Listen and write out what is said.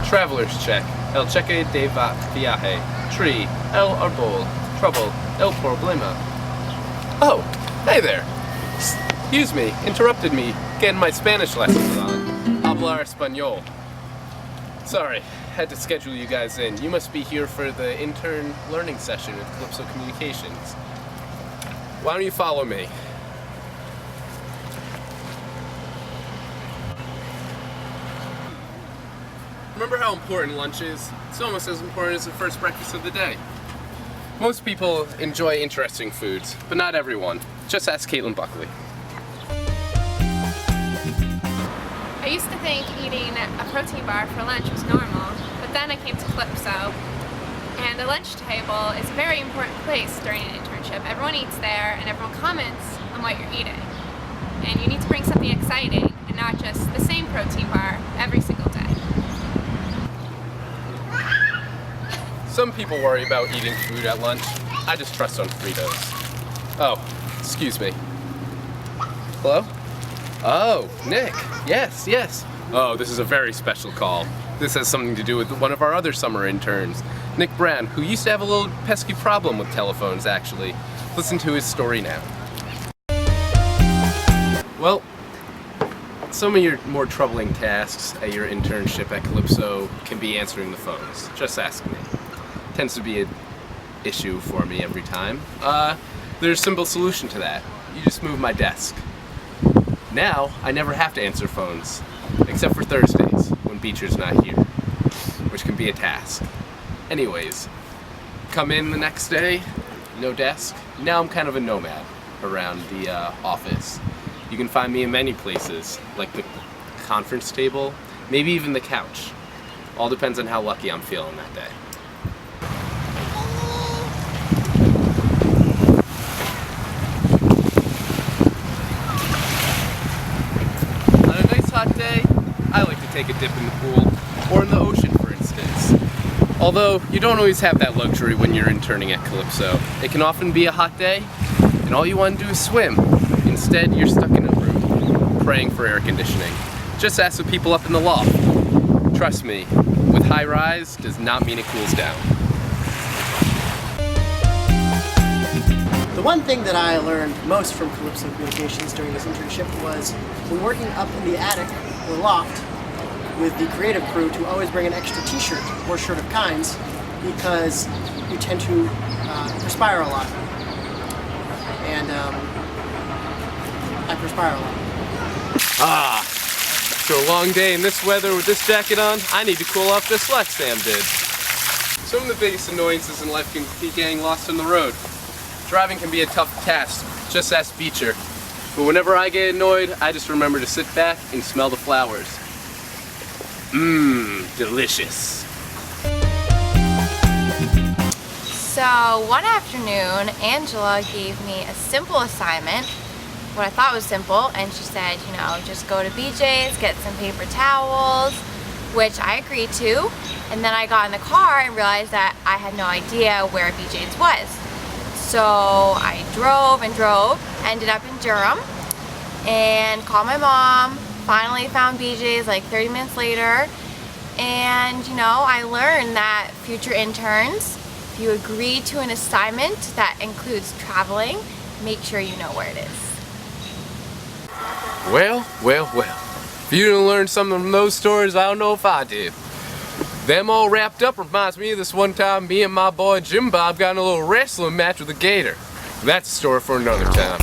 Traveler's check. El cheque de viaje. Tree. El árbol. Trouble. El problema. Oh, hey there. Excuse me, interrupted me getting my Spanish lessons on. Hablar español. Sorry, had to schedule you guys in. You must be here for the intern learning session with Calypso Communications. Why don't you follow me? Remember how important lunch is? It's almost as important as the first breakfast of the day. Most people enjoy interesting foods, but not everyone. Just ask Caitlin Buckley. I used to think eating a protein bar for lunch was normal, but then I came to Calypso, and the lunch table is a very important place during an internship. Everyone eats there, and everyone comments on what you're eating. And you need to bring something exciting, and not just the same protein bar every single day. Some people worry about eating food at lunch. I just trust on Fritos. Oh, excuse me. Hello? Oh, Nick. Yes, yes. Oh, this is a very special call. This has something to do with one of our other summer interns, Nick Brown, who used to have a little pesky problem with telephones, actually. Listen to his story now. Well, some of your more troubling tasks at your internship at Calypso can be answering the phones. Just ask me. Tends to be an issue for me every time. There's a simple solution to that. You just move my desk. Now, I never have to answer phones, except for Thursdays, when Beecher's not here, which can be a task. Anyways, come in the next day, no desk. Now I'm kind of a nomad around the office. You can find me in many places, like the conference table, maybe even the couch. All depends on how lucky I'm feeling that day. Hot day, I like to take a dip in the pool, or in the ocean for instance. Although, you don't always have that luxury when you're interning at Calypso. It can often be a hot day, and all you want to do is swim. Instead, you're stuck in a room, praying for air conditioning. Just ask the people up in the loft. Trust me, with high rise does not mean it cools down. The one thing that I learned most from Calypso Communications during this internship was when working up in the attic or loft with the creative crew to always bring an extra t-shirt or shirt of kinds because you tend to perspire a lot. And I perspire a lot. After a long day in this weather with this jacket on, I need to cool off just like Sam did. Some of the biggest annoyances in life can be getting lost on the road. Driving can be a tough task, just ask Beecher. But whenever I get annoyed, I just remember to sit back and smell the flowers. Mmm, delicious. So one afternoon, Angela gave me a simple assignment, what I thought was simple, and she said, you know, just go to BJ's, get some paper towels, which I agreed to. And then I got in the car and realized that I had no idea where BJ's was. So I drove and drove, ended up in Durham, and called my mom, finally found BJ's like 30 minutes later, and you know, I learned that future interns, if you agree to an assignment that includes traveling, make sure you know where it is. Well, well, well. If you didn't learn something from those stories, I don't know if I did. Them all wrapped up reminds me of this one time me and my boy Jim Bob got in a little wrestling match with a gator. That's a story for another time.